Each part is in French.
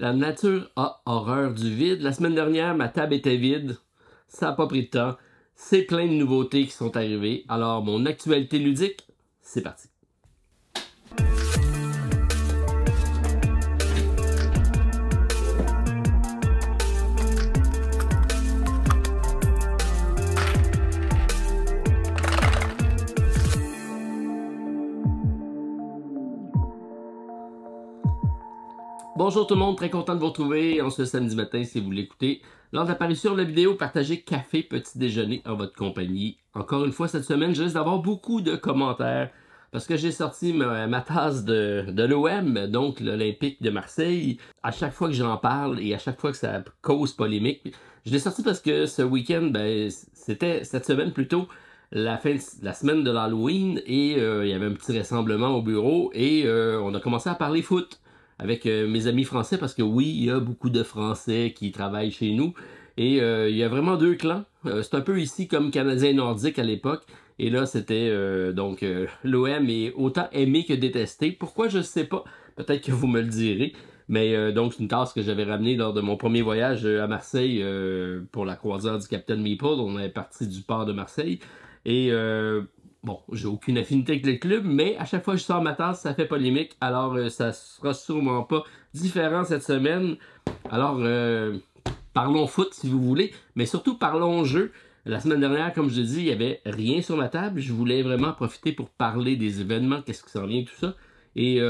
La nature a horreur du vide. La semaine dernière, ma table était vide. Ça n'a pas pris de temps. C'est plein de nouveautés qui sont arrivées. Alors, mon actualité ludique, c'est parti. Bonjour tout le monde, très content de vous retrouver en ce samedi matin si vous l'écoutez. Lors de l'apparition de la vidéo, partagez café, petit déjeuner en votre compagnie. Encore une fois, cette semaine, je risque d'avoir beaucoup de commentaires parce que j'ai sorti ma tasse de l'OM, donc l'Olympique de Marseille. À chaque fois que j'en parle et à chaque fois que ça cause polémique, je l'ai sorti parce que ce week-end, c'était cette semaine plutôt, la semaine de l'Halloween et il y avait un petit rassemblement au bureau et on a commencé à parler foot avec mes amis français, parce que oui, il y a beaucoup de Français qui travaillent chez nous, et il y a vraiment deux clans. C'est un peu ici comme Canadien nordique à l'époque, et là c'était l'OM est autant aimé que détesté. Pourquoi, je ne sais pas, peut-être que vous me le direz, mais donc c'est une tasse que j'avais ramenée lors de mon premier voyage à Marseille pour la croisière du Capitaine Meeple. On est parti du port de Marseille, et bon, j'ai aucune affinité avec le club, mais à chaque fois que je sors ma tasse, ça fait polémique. Alors, ça sera sûrement pas différent cette semaine. Alors, parlons foot si vous voulez, mais surtout parlons jeu. La semaine dernière, comme je l'ai dit, il n'y avait rien sur ma table. Je voulais vraiment profiter pour parler des événements, qu'est-ce qui s'en vient, tout ça. Et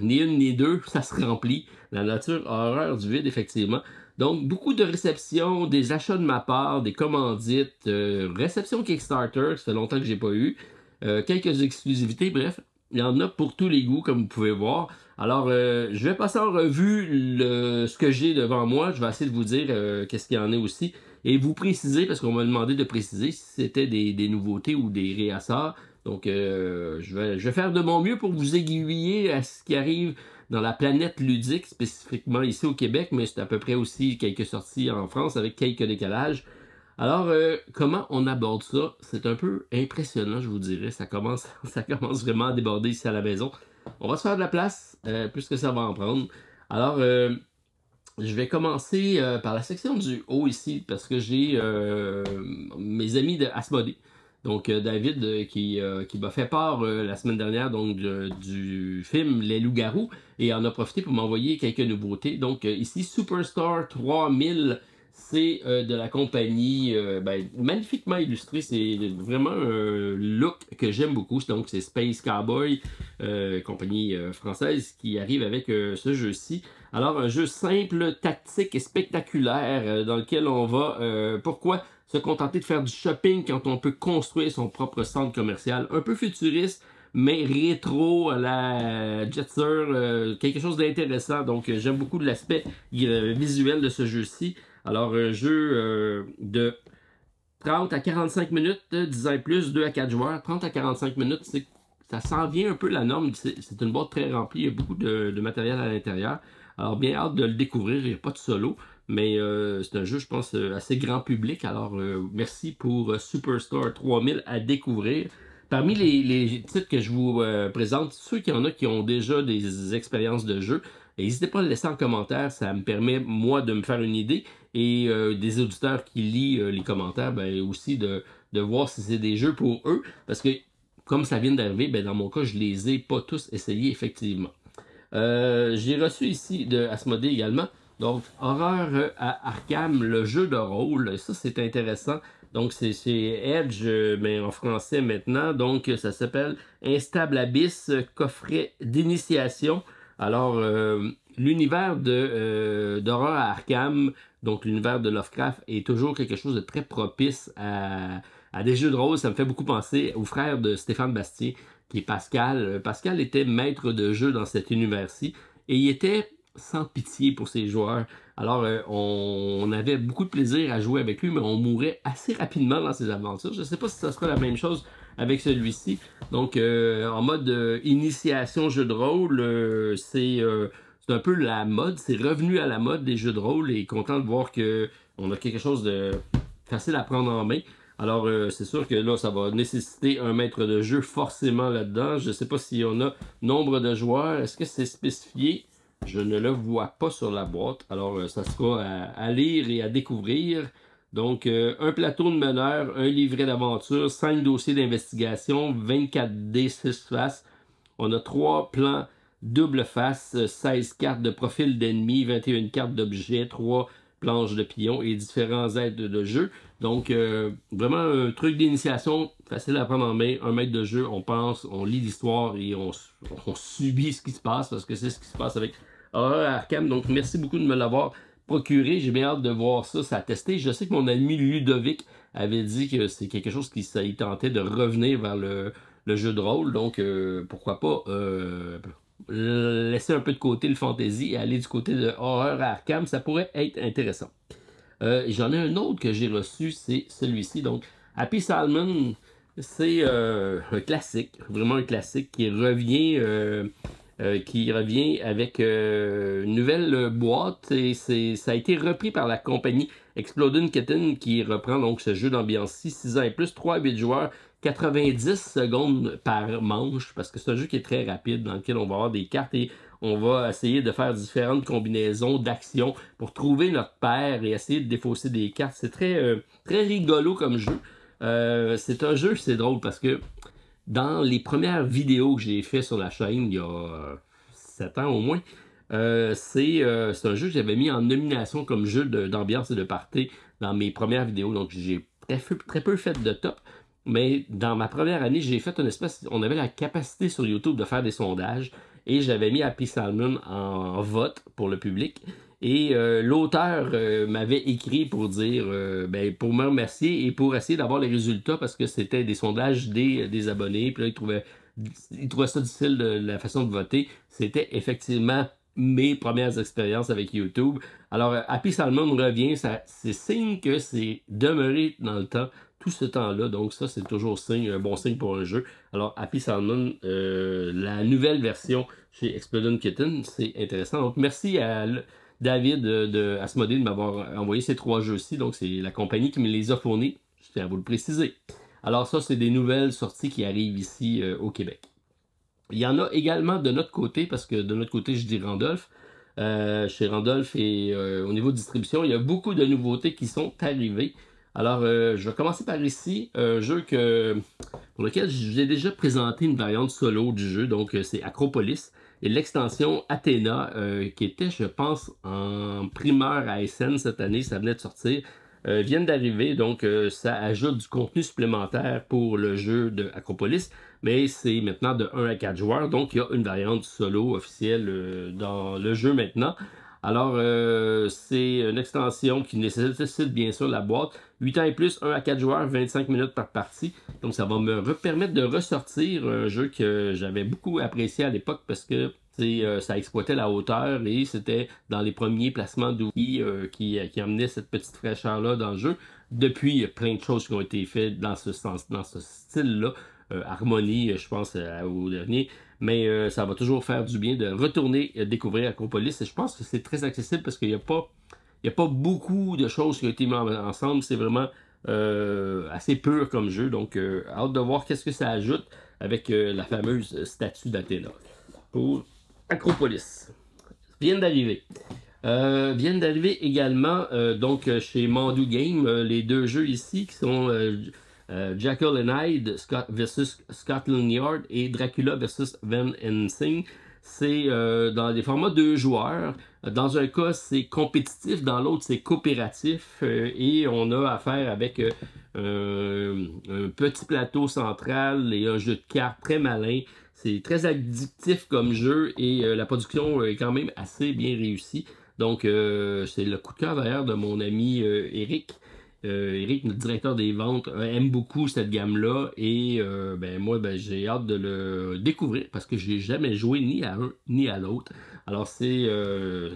ni une ni deux, ça se remplit. La nature a horreur du vide, effectivement. Donc, beaucoup de réceptions, des achats de ma part, des commandites, réception Kickstarter, ça fait longtemps que j'ai pas eu. Quelques exclusivités, bref, il y en a pour tous les goûts, comme vous pouvez voir. Alors, je vais passer en revue ce que j'ai devant moi. Je vais essayer de vous dire qu'est-ce qu'il y en a aussi. Et vous préciser, parce qu'on m'a demandé de préciser si c'était des nouveautés ou des réassorts. Donc, je vais faire de mon mieux pour vous aiguiller à ce qui arrive dans la planète ludique, spécifiquement ici au Québec, mais c'est à peu près aussi quelques sorties en France avec quelques décalages. Alors, comment on aborde ça? C'est un peu impressionnant, je vous dirais. Ça commence vraiment à déborder ici à la maison. On va se faire de la place, puisque ça va en prendre. Alors, je vais commencer par la section du haut ici, parce que j'ai mes amis de Asmodée. Donc, David qui m'a fait part la semaine dernière donc, du film Les Loups-Garous et en a profité pour m'envoyer quelques nouveautés. Donc, ici, Superstar 3000, c'est de la compagnie magnifiquement illustré. C'est vraiment un look que j'aime beaucoup. Donc, c'est Space Cowboy, compagnie française qui arrive avec ce jeu-ci. Alors, un jeu simple, tactique et spectaculaire dans lequel on va... pourquoi se contenter de faire du shopping quand on peut construire son propre centre commercial? Un peu futuriste, mais rétro à la Jetster, quelque chose d'intéressant. Donc, j'aime beaucoup l'aspect visuel de ce jeu-ci. Alors, un jeu de 30 à 45 minutes, disons plus, 2 à 4 joueurs. 30 à 45 minutes, ça s'en vient un peu la norme. C'est une boîte très remplie, il y a beaucoup de matériel à l'intérieur. Alors, bien hâte de le découvrir, il n'y a pas de solo, mais c'est un jeu, je pense, assez grand public. Alors, merci pour Superstar 3000 à découvrir. Parmi les titres que je vous présente, ceux qu'il y en a qui ont déjà des expériences de jeu, n'hésitez pas à le laisser en commentaire, ça me permet, moi, de me faire une idée, et des auditeurs qui lisent les commentaires, aussi de voir si c'est des jeux pour eux, parce que, comme ça vient d'arriver, dans mon cas, je les ai pas tous essayés, effectivement. J'ai reçu ici de Asmodée également, donc Horreur à Arkham, le jeu de rôle, ça c'est intéressant. Donc c'est Edge, mais en français maintenant, donc ça s'appelle Instable Abyss, coffret d'initiation. Alors, l'univers d'Horreur à Arkham, donc l'univers de Lovecraft, est toujours quelque chose de très propice à des jeux de rôle. Ça me fait beaucoup penser au frère de Stéphane Bastier, qui est Pascal. Pascal était maître de jeu dans cet univers-ci, et il était sans pitié pour ses joueurs. Alors, on avait beaucoup de plaisir à jouer avec lui, mais on mourait assez rapidement dans ses aventures. Je ne sais pas si ça sera la même chose avec celui-ci. Donc, en mode initiation jeu de rôle, c'est un peu la mode. C'est revenu à la mode des jeux de rôle, et content de voir qu'on a quelque chose de facile à prendre en main. Alors, c'est sûr que là, ça va nécessiter un maître de jeu forcément là-dedans. Je ne sais pas s'il y en a nombre de joueurs. Est-ce que c'est spécifié? Je ne le vois pas sur la boîte. Alors, ça sera à lire et à découvrir. Donc, un plateau de meneur, un livret d'aventure, 5 dossiers d'investigation, 24 dés 6 faces. On a 3 plans double face, 16 cartes de profil d'ennemis, 21 cartes d'objets, 3 planches de pions et différents aides de jeu. Donc, vraiment un truc d'initiation facile à prendre en main. Un maître de jeu, on pense, on lit l'histoire et on subit ce qui se passe parce que c'est ce qui se passe avec Horreur Arkham. Donc, merci beaucoup de me l'avoir procuré. J'ai bien hâte de voir ça, ça a testé. Je sais que mon ami Ludovic avait dit que c'est quelque chose qui il tentait de revenir vers le jeu de rôle. Donc, pourquoi pas laisser un peu de côté le fantasy et aller du côté de Horreur Arkham. Ça pourrait être intéressant. J'en ai un autre que j'ai reçu, c'est celui-ci. Donc, Happy Salmon, c'est un classique, vraiment un classique qui revient avec une nouvelle boîte et ça a été repris par la compagnie Exploding Kitten qui reprend donc ce jeu d'ambiance-ci, 6 ans et plus, 3 à 8 joueurs, 90 secondes par manche, parce que c'est un jeu qui est très rapide, dans lequel on va avoir des cartes et on va essayer de faire différentes combinaisons d'actions pour trouver notre paire et essayer de défausser des cartes. C'est très rigolo comme jeu. C'est un jeu, c'est drôle parce que dans les premières vidéos que j'ai fait sur la chaîne, il y a 7 ans au moins, c'est un jeu que j'avais mis en nomination comme jeu d'ambiance et de party dans mes premières vidéos. Donc j'ai très peu fait de top. Mais dans ma première année, j'ai fait une espèce... On avait la capacité sur YouTube de faire des sondages et j'avais mis Happy Salmon en vote pour le public. Et l'auteur m'avait écrit pour dire, pour me remercier et pour essayer d'avoir les résultats parce que c'était des sondages des abonnés. Puis là, il trouvait ça difficile de la façon de voter. C'était effectivement mes premières expériences avec YouTube. Alors, Happy Salmon revient, c'est signe que c'est demeuré dans le temps tout ce temps-là. Donc ça, c'est toujours un bon signe pour un jeu. Alors, Happy Salmon, la nouvelle version chez Exploding Kitten, c'est intéressant. Donc, merci à David de Asmodée de m'avoir envoyé ces 3 jeux-ci. Donc, c'est la compagnie qui me les a fournis. Je tiens à vous le préciser. Alors ça, c'est des nouvelles sorties qui arrivent ici au Québec. Il y en a également de notre côté, parce que de notre côté, je dis Randolph. Chez Randolph et au niveau de distribution, il y a beaucoup de nouveautés qui sont arrivées. Alors, je vais commencer par ici, un jeu pour lequel j'ai déjà présenté une variante solo du jeu, donc c'est Acropolis, et l'extension Athéna, qui était, je pense, en primeur à SN cette année, ça venait de sortir, viennent d'arriver, donc ça ajoute du contenu supplémentaire pour le jeu de Acropolis, mais c'est maintenant de 1 à 4 joueurs, donc il y a une variante solo officielle dans le jeu maintenant. Alors, c'est une extension qui nécessite bien sûr la boîte. 8 ans et plus, 1 à 4 joueurs, 25 minutes par partie. Donc, ça va me permettre de ressortir un jeu que j'avais beaucoup apprécié à l'époque parce que ça exploitait la hauteur et c'était dans les premiers placements d'outils qui amenaient cette petite fraîcheur-là dans le jeu. Depuis, il y a plein de choses qui ont été faites dans ce style-là. Harmonie, je pense, au dernier. Mais ça va toujours faire du bien de retourner découvrir Acropolis. Et je pense que c'est très accessible parce qu'il n'y a pas beaucoup de choses qui ont été mises ensemble. C'est vraiment assez pur comme jeu. Donc, hâte de voir qu'est-ce que ça ajoute avec la fameuse statue d'Athéna pour Acropolis. Viennent d'arriver. Viennent d'arriver également donc chez Mandu Game les 2 jeux ici qui sont Jekyll and Hyde versus Scotland Yard et Dracula versus Van Helsing. C'est dans des formats 2 joueurs. Dans un cas, c'est compétitif, dans l'autre, c'est coopératif. Et on a affaire avec un petit plateau central et un jeu de cartes très malin. C'est très addictif comme jeu et la production est quand même assez bien réussie. Donc, c'est le coup de cœur d'ailleurs de mon ami Eric. Eric, notre directeur des ventes, aime beaucoup cette gamme-là et moi, j'ai hâte de le découvrir parce que j'ai jamais joué ni à un ni à l'autre. Alors, c'est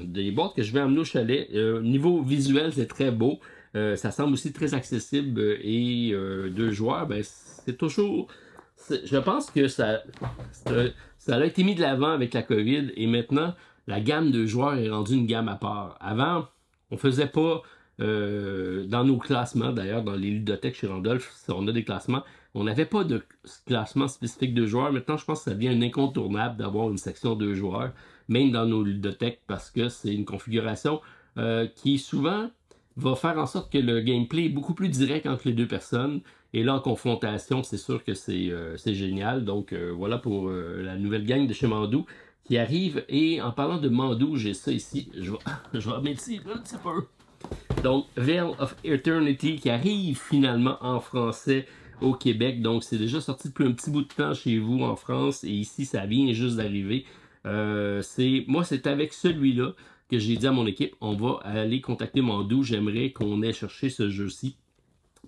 des boîtes que je vais emmener au chalet. Niveau visuel, c'est très beau. Ça semble aussi très accessible et 2 joueurs, c'est toujours... Je pense que ça a été mis de l'avant avec la COVID et maintenant, la gamme de joueurs est rendue une gamme à part. Avant, on faisait pas... dans nos classements, d'ailleurs, dans les ludothèques chez Randolph, on a des classements. On n'avait pas de classement spécifique de joueurs. Maintenant, je pense que ça devient un incontournable d'avoir une section de joueurs. même dans nos ludothèques, parce que c'est une configuration qui souvent va faire en sorte que le gameplay est beaucoup plus direct entre les deux personnes. Et là, en confrontation, c'est sûr que c'est génial. Donc voilà pour la nouvelle gang de chez Mandou qui arrive. Et en parlant de Mandou, j'ai ça ici. Je vais mettre ici un petit peu. Donc, Veil of Eternity qui arrive finalement en français au Québec. Donc, c'est déjà sorti depuis un petit bout de temps chez vous en France. Et ici, ça vient juste d'arriver. Moi, c'est avec celui-là que j'ai dit à mon équipe, on va aller contacter Mandou. J'aimerais qu'on ait cherché ce jeu-ci.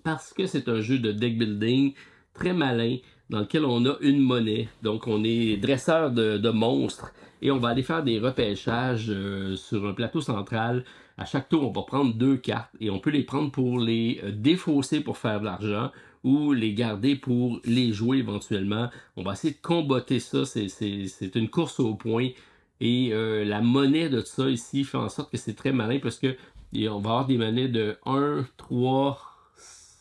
Parce que c'est un jeu de deck building très malin dans lequel on a une monnaie. Donc on est dresseur de monstres et on va aller faire des repêchages sur un plateau central. À chaque tour, on va prendre 2 cartes et on peut les prendre pour les défausser pour faire de l'argent ou les garder pour les jouer éventuellement. On va essayer de comboter ça. C'est une course au point. Et la monnaie de ça ici fait en sorte que c'est très malin parce que on va avoir des monnaies de 1, 3,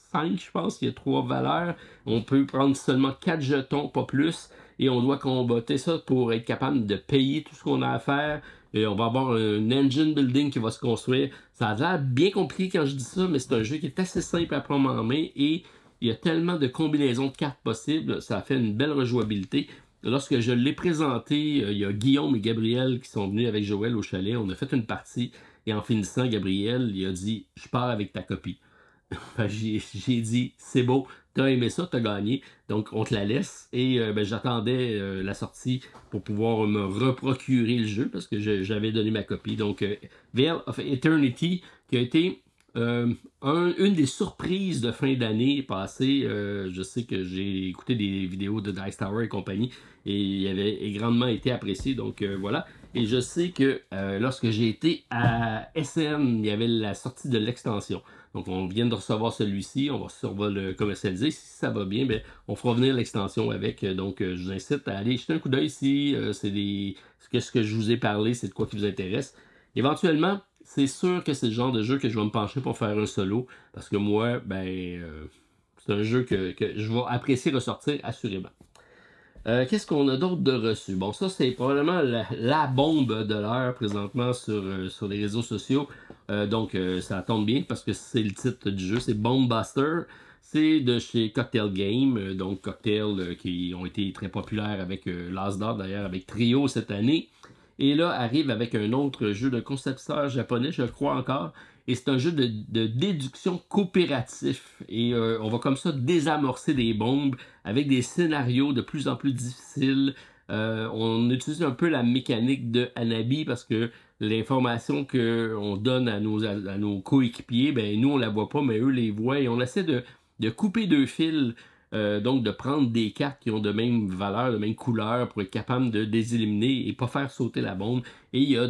5, je pense qu'il y a 3 valeurs. On peut prendre seulement 4 jetons, pas plus. Et on doit comboter ça pour être capable de payer tout ce qu'on a à faire. Et on va avoir un engine building qui va se construire. Ça a l'air bien compliqué quand je dis ça, mais c'est un jeu qui est assez simple à prendre en main. Et il y a tellement de combinaisons de cartes possibles. Ça a fait une belle rejouabilité. Lorsque je l'ai présenté, il y a Guillaume et Gabriel qui sont venus avec Joël au chalet. On a fait une partie. Et en finissant, Gabriel, il a dit « Je pars avec ta copie ». J'ai dit, c'est beau, t'as aimé ça, t'as gagné, donc on te la laisse. Et j'attendais la sortie pour pouvoir me reprocurer le jeu parce que j'avais donné ma copie. Donc, Veil of Eternity, qui a été une des surprises de fin d'année passée. Je sais que j'ai écouté des vidéos de Dice Tower et compagnie et il avait grandement été apprécié. Donc, voilà. Et je sais que lorsque j'ai été à SN, il y avait la sortie de l'extension. Donc, on vient de recevoir celui-ci, on va le commercialiser. Si ça va bien, ben, on fera venir l'extension avec. Donc, je vous incite à aller jeter un coup d'œil ici. Ce que je vous ai parlé, c'est de quoi qui vous intéresse. Éventuellement, c'est sûr que c'est le genre de jeu que je vais me pencher pour faire un solo. Parce que moi, c'est un jeu que je vais apprécier ressortir assurément. Qu'est-ce qu'on a d'autre de reçu? Bon, ça, c'est probablement la bombe de l'heure présentement sur les réseaux sociaux. Donc, ça tombe bien parce que c'est le titre du jeu, c'est Bomb Buster. C'est de chez Cocktail Game, donc Cocktail qui ont été très populaires avec l'Asdor d'ailleurs, avec Trio cette année. Et là, arrive avec un autre jeu de concepteur japonais, je crois encore. Et c'est un jeu de déduction coopératif. Et on va comme ça désamorcer des bombes avec des scénarios de plus en plus difficiles. On utilise un peu la mécanique de Hanabi parce que l'information qu'on donne à nos coéquipiers, ben nous on la voit pas, mais eux les voient. Et on essaie de couper 2 fils. Donc de prendre des cartes qui ont de même valeur, de même couleur pour être capable de les éliminer et pas faire sauter la bombe. Et il y a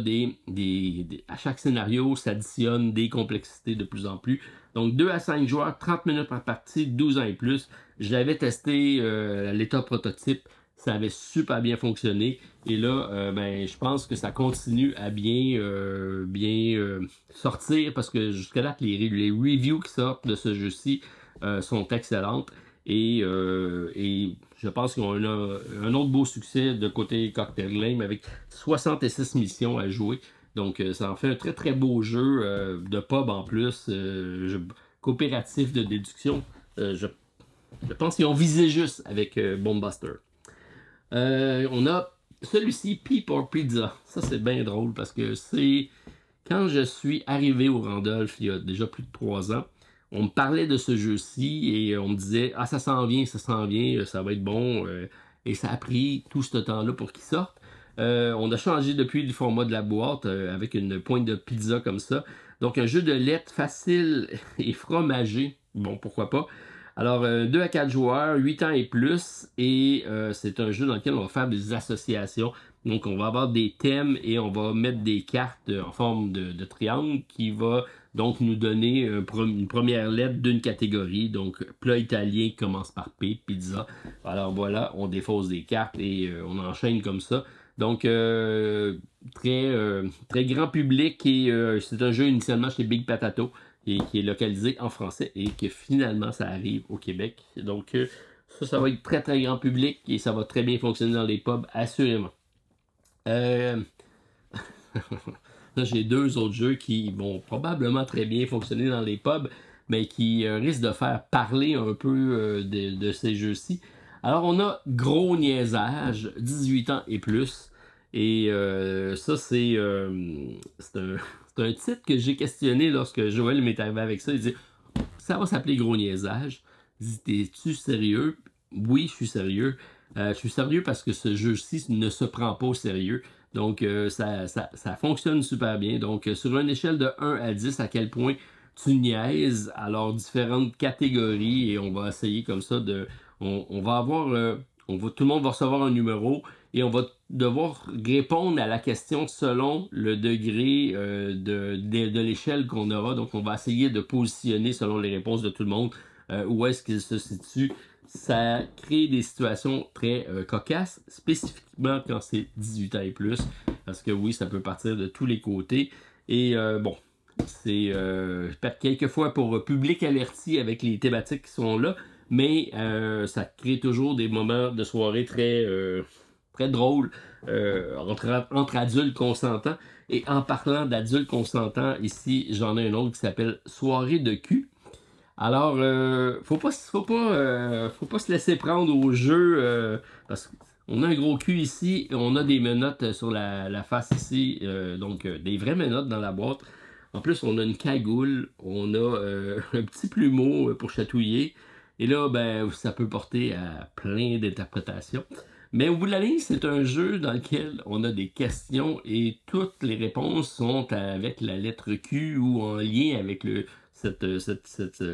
à chaque scénario, s'additionne des complexités de plus en plus. Donc 2 à 5 joueurs, 30 minutes par partie, 12 ans et plus. Je l'avais testé à l'état prototype, ça avait super bien fonctionné. Et là, je pense que ça continue à bien sortir parce que jusqu'à là, les reviews qui sortent de ce jeu-ci sont excellentes. Et je pense qu'on a un autre beau succès de côté Cocktail Game avec 66 missions à jouer. Donc ça en fait un très très beau jeu de pub en plus, coopératif de déduction. Je pense qu'ils ont visé juste avec Bomb Buster. On a celui-ci, P pour Pizza. Ça c'est bien drôle parce que c'est quand je suis arrivé au Randolph il y a déjà plus de 3 ans. On me parlait de ce jeu-ci et on me disait « Ah, ça s'en vient, ça va être bon. » Et ça a pris tout ce temps-là pour qu'il sorte. On a changé depuis le format de la boîte avec une pointe de pizza comme ça. Donc, un jeu de lettres facile et fromagé. Bon, pourquoi pas. Alors, 2 à 4 joueurs, 8 ans et plus. Et c'est un jeu dans lequel on va faire des associations. Donc, on va avoir des thèmes et on va mettre des cartes en forme de triangle qui va donc nous donner une première lettre d'une catégorie. Donc, plat italien qui commence par P, pizza. Alors voilà, on défausse des cartes et on enchaîne comme ça. Donc, très grand public et c'est un jeu initialement chez Big Patato et qui est localisé en français et que finalement ça arrive au Québec. Donc, ça va être très très grand public et ça va très bien fonctionner dans les pubs, assurément. Là, j'ai 2 autres jeux qui vont probablement très bien fonctionner dans les pubs, mais qui risquent de faire parler un peu de ces jeux-ci. Alors, on a Gros Niaisage, 18 ans et plus. Et ça, c'est un titre que j'ai questionné lorsque Joël m'est arrivé avec ça. Il dit, ça va s'appeler Gros Niaisage. Il dit, t'es-tu sérieux? Oui, je suis sérieux. Je suis sérieux parce que ce jeu-ci ne se prend pas au sérieux. Donc, ça fonctionne super bien. Donc, sur une échelle de 1 à 10, à quel point tu niaises, alors différentes catégories, et on va essayer comme ça de... On va avoir... tout le monde va recevoir un numéro, et on va devoir répondre à la question selon le degré de l'échelle qu'on aura. Donc, on va essayer de positionner selon les réponses de tout le monde où est-ce qu'il se situe. Ça crée des situations très cocasses, spécifiquement quand c'est 18 ans et plus, parce que oui, ça peut partir de tous les côtés. Et bon, c'est quelquefois pour public averti avec les thématiques qui sont là, mais ça crée toujours des moments de soirée très drôles entre adultes consentants. Et en parlant d'adultes consentants, ici, j'en ai un autre qui s'appelle Soirée de cul. Alors, faut pas se laisser prendre au jeu, parce qu'on a un gros cul ici, on a des menottes sur la face ici, donc des vraies menottes dans la boîte. En plus, on a une cagoule, on a un petit plumeau pour chatouiller, et là, ben, ça peut porter à plein d'interprétations. Mais au bout de la ligne, c'est un jeu dans lequel on a des questions et toutes les réponses sont avec la lettre Q ou en lien avec cette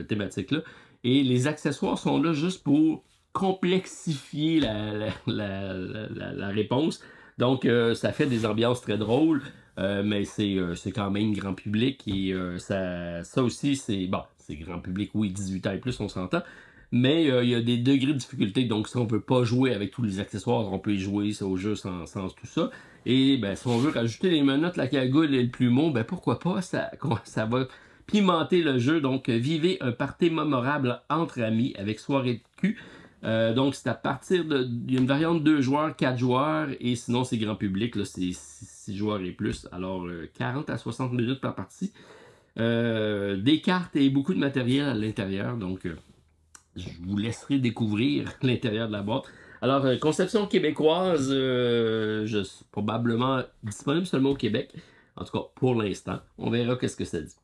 thématique-là. Et les accessoires sont là juste pour complexifier la réponse. Donc, ça fait des ambiances très drôles, mais c'est quand même grand public. Et ça aussi, c'est bon, c'est grand public, oui, 18 ans et plus, on s'entend. Mais il y a des degrés de difficulté, donc si on ne veut pas jouer avec tous les accessoires, on peut y jouer au jeu sans tout ça. Et ben, si on veut rajouter les menottes, la cagoule et le plumeau, ben pourquoi pas, ça va pimenter le jeu. Donc vivez un party mémorable entre amis avec soirée de cul. Donc c'est à partir de... Il y a une variante 2 joueurs, 4 joueurs, et sinon c'est grand public, là c'est 6 joueurs et plus. Alors 40 à 60 minutes par partie. Des cartes et beaucoup de matériel à l'intérieur, donc... je vous laisserai découvrir l'intérieur de la boîte. Alors, conception québécoise, probablement disponible seulement au Québec. En tout cas, pour l'instant. On verra qu'est-ce que ça dit.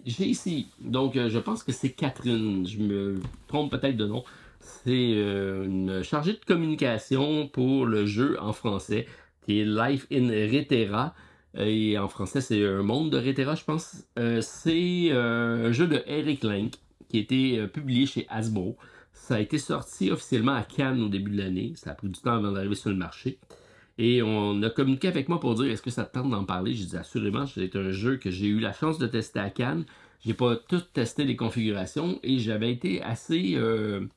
J'ai ici, donc je pense que c'est Catherine, je me trompe peut-être de nom. C'est une chargée de communication pour le jeu en français, qui est Life in Rétera. Et en français, c'est Un monde de Rétera, je pense. C'est un jeu de Eric Link qui a été publié chez Hasbro. Ça a été sorti officiellement à Cannes au début de l'année. Ça a pris du temps avant d'arriver sur le marché. Et on a communiqué avec moi pour dire est-ce que ça te tente d'en parler. J'ai dit assurément, c'est un jeu que j'ai eu la chance de tester à Cannes. J'ai pas tout testé les configurations et j'avais été assez, je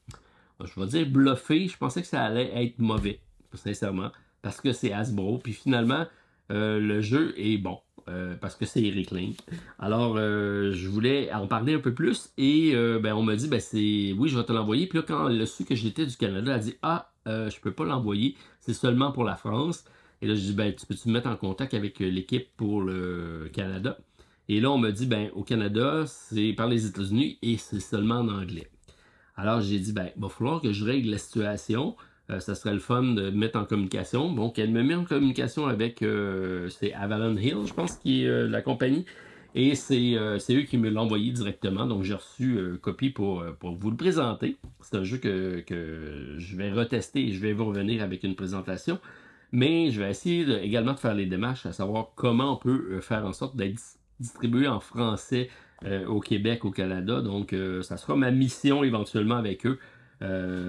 vais dire bluffé. Je pensais que ça allait être mauvais, sincèrement, parce que c'est Hasbro. Puis finalement, le jeu est bon, parce que c'est Eric Link. Alors, je voulais en parler un peu plus et ben, on m'a dit, ben, oui, je vais te l'envoyer. Puis là, quand elle a su que j'étais du Canada, elle a dit, ah, je peux pas l'envoyer, c'est seulement pour la France. Et là, je dis, ben, peux-tu me mettre en contact avec l'équipe pour le Canada? Et là, on m'a dit, ben, au Canada, c'est par les États-Unis et c'est seulement en anglais. Alors, j'ai dit, ben, il va falloir que je règle la situation. Ça serait le fun de me mettre en communication. Donc, elle me met en communication avec, c'est Avalon Hill, je pense, qui est la compagnie. Et c'est eux qui me l'ont envoyé directement. Donc, j'ai reçu copie pour vous le présenter. C'est un jeu que je vais retester et je vais vous revenir avec une présentation. Mais je vais essayer également de faire les démarches à savoir comment on peut faire en sorte d'être distribué en français au Québec, au Canada. Donc, ça sera ma mission éventuellement avec eux.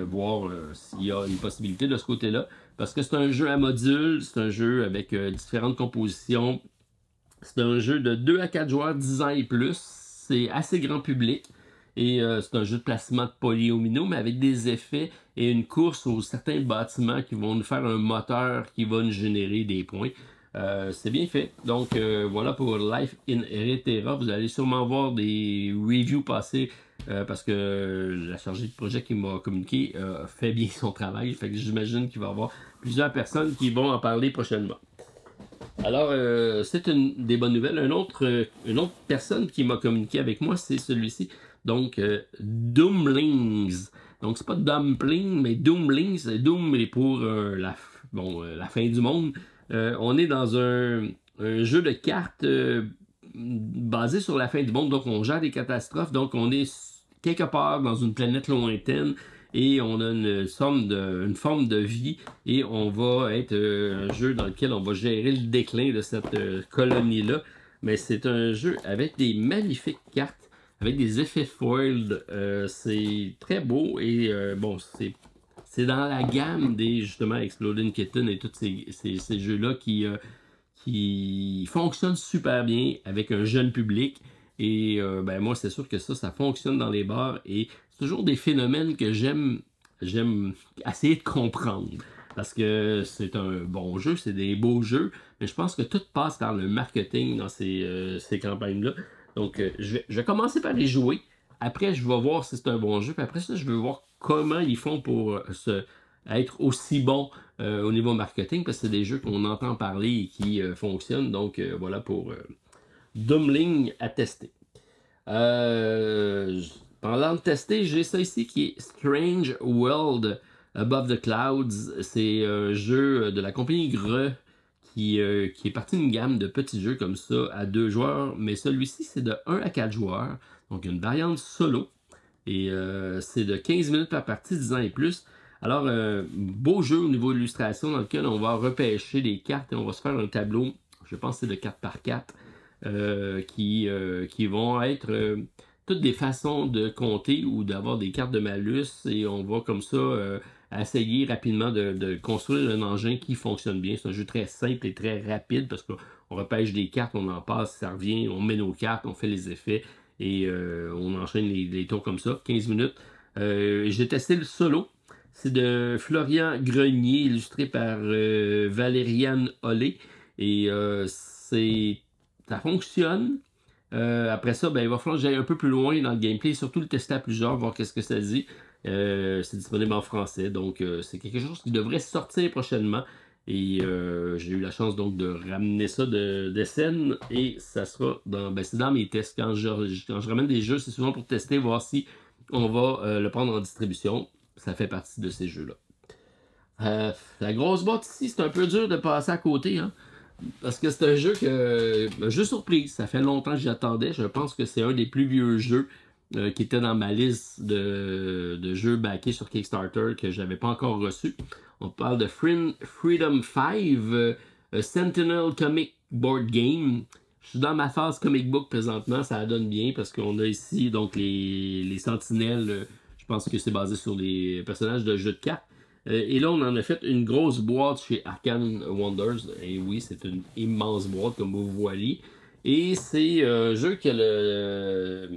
Voir s'il y a une possibilité de ce côté-là. Parce que c'est un jeu à module, c'est un jeu avec différentes compositions. C'est un jeu de 2 à 4 joueurs, 10 ans et plus. C'est assez grand public. Et c'est un jeu de placement de polyomino, mais avec des effets et une course aux certains bâtiments qui vont nous faire un moteur qui va nous générer des points. C'est bien fait. Donc voilà pour Life in Rétera. Vous allez sûrement voir des reviews passer parce que la chargée de projet qui m'a communiqué fait bien son travail. Fait que j'imagine qu'il va y avoir plusieurs personnes qui vont en parler prochainement. Alors, c'est une des bonnes nouvelles. Une autre personne qui m'a communiqué avec moi, c'est celui-ci. Donc, Doomlings. Donc, c'est pas Dumpling, mais Doomlings. Doom est pour la fin du monde. On est dans un jeu de cartes basé sur la fin du monde. Donc, on gère des catastrophes. Donc, on est quelque part dans une planète lointaine. Et on a une forme de vie et on va être un jeu dans lequel on va gérer le déclin de cette colonie-là. Mais c'est un jeu avec des magnifiques cartes, avec des effets foiled. C'est très beau et bon, c'est dans la gamme des justement Exploding Kitten et tous ces jeux-là qui fonctionnent super bien avec un jeune public. Et ben moi, c'est sûr que ça fonctionne dans les bars et c'est toujours des phénomènes que j'aime essayer de comprendre. Parce que c'est un bon jeu, c'est des beaux jeux, mais je pense que tout passe par le marketing dans ces campagnes-là. Donc, je vais commencer par les jouer. Après, je vais voir si c'est un bon jeu. Puis après ça, je veux voir comment ils font pour être aussi bons au niveau marketing, parce que c'est des jeux qu'on entend parler et qui fonctionnent. Donc, voilà pour Doomling à tester. Parlant de tester, j'ai ça ici qui est Strange World Above the Clouds. C'est un jeu de la compagnie Greux qui est parti d'une gamme de petits jeux comme ça à 2 joueurs, mais celui-ci c'est de 1 à 4 joueurs, donc une variante solo, et c'est de 15 minutes par partie, 10 ans et plus. Alors, beau jeu au niveau illustration dans lequel on va repêcher des cartes et on va se faire un tableau, je pense que c'est de 4 par 4, qui vont être toutes des façons de compter ou d'avoir des cartes de malus, et on va comme ça essayer rapidement de construire un engin qui fonctionne bien. C'est un jeu très simple et très rapide parce qu'on repêche des cartes, on en passe, ça revient, on met nos cartes, on fait les effets et on enchaîne les tours comme ça, 15 minutes. J'ai testé le solo. C'est de Florian Grenier, illustré par Valériane Olé. Et ça fonctionne. Après ça, ben, il va falloir que j'aille un peu plus loin dans le gameplay, surtout le tester à plusieurs, voir qu'est-ce que ça dit. C'est disponible en français, donc c'est quelque chose qui devrait sortir prochainement. Et j'ai eu la chance donc de ramener ça de scène et ça sera c'est dans mes tests. Quand je ramène des jeux, c'est souvent pour tester, voir si on va le prendre en distribution. Ça fait partie de ces jeux-là. La grosse boîte ici, c'est un peu dur de passer à côté, hein, parce que c'est un jeu surprise. Ça fait longtemps que j'attendais. Je pense que c'est un des plus vieux jeux qui était dans ma liste de jeux backés sur Kickstarter que j'avais pas encore reçu. On parle de Freedom 5, Sentinel Comic Board Game. Je suis dans ma phase comic book présentement, ça donne bien parce qu'on a ici donc les sentinelles. Je pense que c'est basé sur les personnages de jeux de cartes. Et là, on en a fait une grosse boîte chez Arcane Wonders. Et oui, c'est une immense boîte, comme vous voyez. Et c'est un jeu qui a le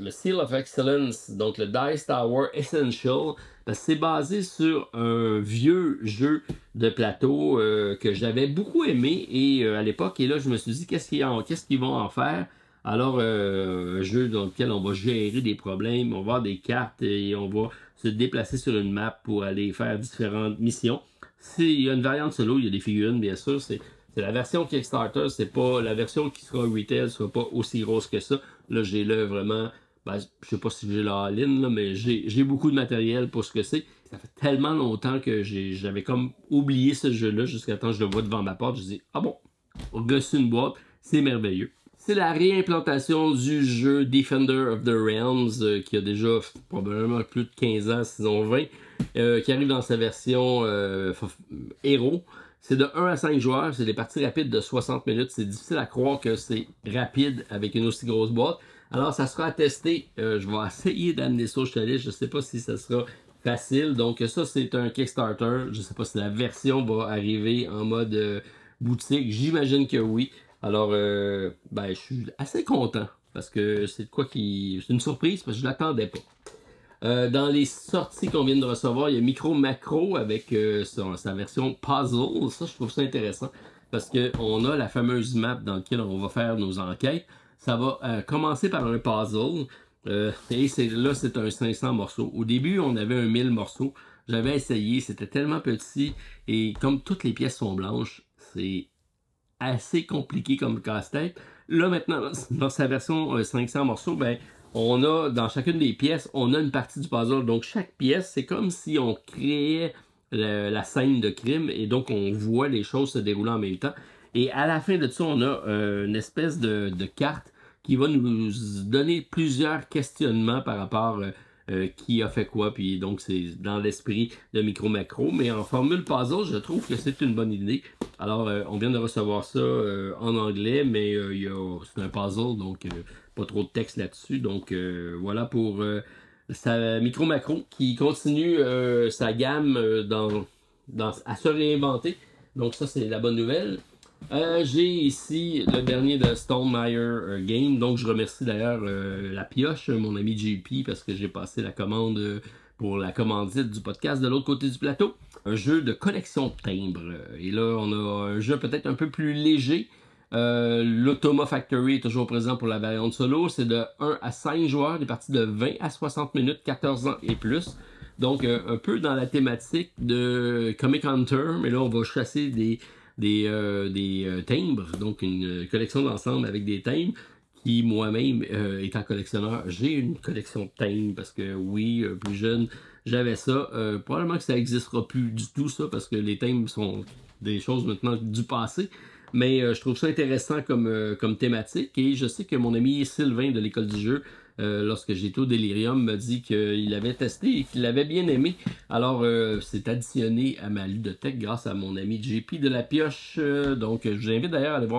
Seal of Excellence, donc le Dice Tower Essential. Parce que c'est basé sur un vieux jeu de plateau que j'avais beaucoup aimé à l'époque. Et là, je me suis dit, qu'est-ce qu'ils vont en faire? Alors, un jeu dans lequel on va gérer des problèmes, on va avoir des cartes et on va se déplacer sur une map pour aller faire différentes missions. Il y a une variante solo, il y a des figurines, bien sûr. C'est la version Kickstarter, c'est pas la version qui sera retail, ne sera pas aussi grosse que ça. Là, j'ai là vraiment, je sais pas si j'ai la all-in, mais j'ai beaucoup de matériel pour ce que c'est. Ça fait tellement longtemps que j'avais comme oublié ce jeu-là jusqu'à temps que je le vois devant ma porte. Je dis, ah bon, reçu une boîte, c'est merveilleux. C'est la réimplantation du jeu Defender of the Realms, qui a déjà probablement plus de 15 ans, sinon 20, qui arrive dans sa version héros. C'est de 1 à 5 joueurs, c'est des parties rapides de 60 minutes. C'est difficile à croire que c'est rapide avec une aussi grosse boîte. Alors, ça sera à tester. Je vais essayer d'amener ça au chalet. Je ne sais pas si ça sera facile. Donc, ça, c'est un Kickstarter. Je ne sais pas si la version va arriver en mode boutique. J'imagine que oui. Alors, je suis assez content parce que c'est c'est une surprise parce que je ne l'attendais pas. Dans les sorties qu'on vient de recevoir, il y a Micro Macro avec sa version puzzle. Ça, je trouve ça intéressant parce qu'on a la fameuse map dans laquelle on va faire nos enquêtes. Ça va commencer par un puzzle Et là, c'est un 500 morceaux. Au début, on avait un 1000 morceaux. J'avais essayé, c'était tellement petit. Et comme toutes les pièces sont blanches, c'est assez compliqué comme casse-tête. Là, maintenant, dans sa version 500 morceaux, ben, on a, dans chacune des pièces, on a une partie du puzzle. Donc, chaque pièce, c'est comme si on créait la scène de crime. Et donc, on voit les choses se dérouler en même temps. Et à la fin de ça, on a une espèce de carte qui va nous donner plusieurs questionnements par rapport qui a fait quoi. Puis donc, c'est dans l'esprit de Micro Macro. Mais en formule puzzle, je trouve que c'est une bonne idée. Alors, on vient de recevoir ça en anglais, mais c'est un puzzle, donc pas trop de texte là-dessus. Donc, voilà pour Micro Macro qui continue sa gamme à se réinventer. Donc, ça, c'est la bonne nouvelle. J'ai ici le dernier de Stonemaier Game, donc je remercie d'ailleurs la pioche, mon ami JP, parce que j'ai passé la commande pour la commandite du podcast de l'autre côté du plateau. Un jeu de collection de timbres. Et là, on a un jeu peut-être un peu plus léger. L'Automa Factory est toujours présent pour la variante solo. C'est de 1 à 5 joueurs, des parties de 20 à 60 minutes, 14 ans et plus. Donc, un peu dans la thématique de Comic Hunter, mais là, on va chasser des timbres, donc une collection d'ensemble avec des timbres qui moi-même étant collectionneur, j'ai une collection de timbres parce que oui, plus jeune, j'avais ça. Probablement que ça n'existera plus du tout ça parce que les timbres sont des choses maintenant du passé. Mais je trouve ça intéressant comme thématique et je sais que mon ami Sylvain de l'école du jeu, lorsque j'étais au Delirium, m'a dit qu'il avait testé et qu'il l'avait bien aimé. Alors, c'est additionné à ma ludothèque grâce à mon ami JP de la Pioche. Donc, je vous invite d'ailleurs à aller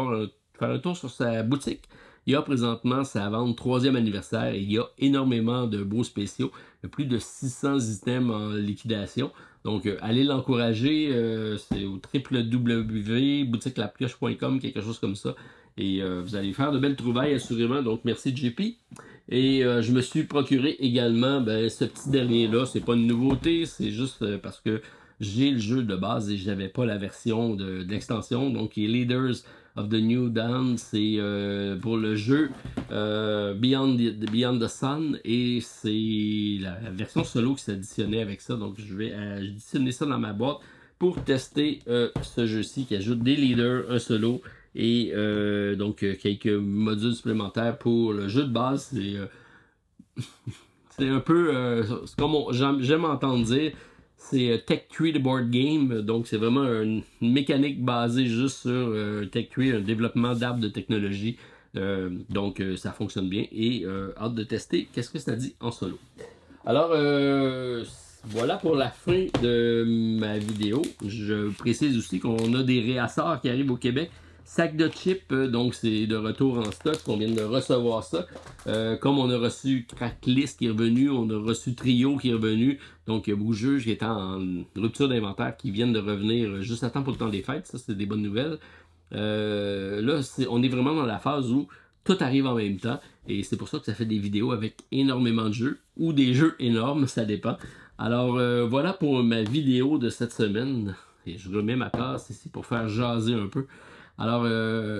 faire un tour sur sa boutique. Il y a présentement sa vente 3e anniversaire et il y a énormément de beaux spéciaux. Il y a plus de 600 items en liquidation. Donc, allez l'encourager. C'est au www.boutiquelapioche.com, quelque chose comme ça. Et vous allez faire de belles trouvailles, assurément. Donc, merci JP. Et je me suis procuré également ce petit dernier-là. C'est pas une nouveauté, c'est juste parce que j'ai le jeu de base et j'avais pas la version d'extension. Donc, les Leaders of the New Dawn, c'est pour le jeu Beyond the Sun et c'est la version solo qui s'additionnait avec ça. Donc, je vais additionner ça dans ma boîte pour tester ce jeu-ci qui ajoute des leaders, un solo et donc quelques modules supplémentaires pour le jeu de base. C'est un peu, c'est comme j'aime entendre dire, c'est Tech Tree the Board Game, donc c'est vraiment une mécanique basée juste sur Tech Tree, un développement d'arbres de technologie. Donc ça fonctionne bien et hâte de tester qu'est-ce que ça dit en solo. Alors voilà pour la fin de ma vidéo. Je précise aussi qu'on a des réassorts qui arrivent au Québec. Sac de chips, donc c'est de retour en stock, on vient de recevoir ça. Comme on a reçu Cracklist qui est revenu, on a reçu Trio qui est revenu. Donc il y a beaucoup de jeux qui étaient en rupture d'inventaire qui viennent de revenir juste à temps pour le temps des fêtes. Ça, c'est des bonnes nouvelles. Là, on est vraiment dans la phase où tout arrive en même temps. Et c'est pour ça que ça fait des vidéos avec énormément de jeux. Ou des jeux énormes, ça dépend. Alors voilà pour ma vidéo de cette semaine. Et je remets ma place ici pour faire jaser un peu. Alors,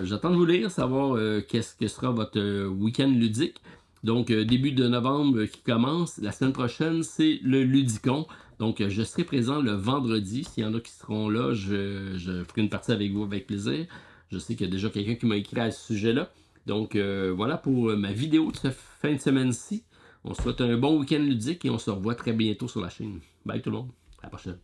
j'attends de vous lire, savoir qu'est-ce que sera votre week-end ludique. Donc, début de novembre qui commence. La semaine prochaine, c'est le Ludicon. Donc, je serai présent le vendredi. S'il y en a qui seront là, je ferai une partie avec vous avec plaisir. Je sais qu'il y a déjà quelqu'un qui m'a écrit à ce sujet-là. Donc, voilà pour ma vidéo de cette fin de semaine-ci. On se souhaite un bon week-end ludique et on se revoit très bientôt sur la chaîne. Bye tout le monde. À la prochaine.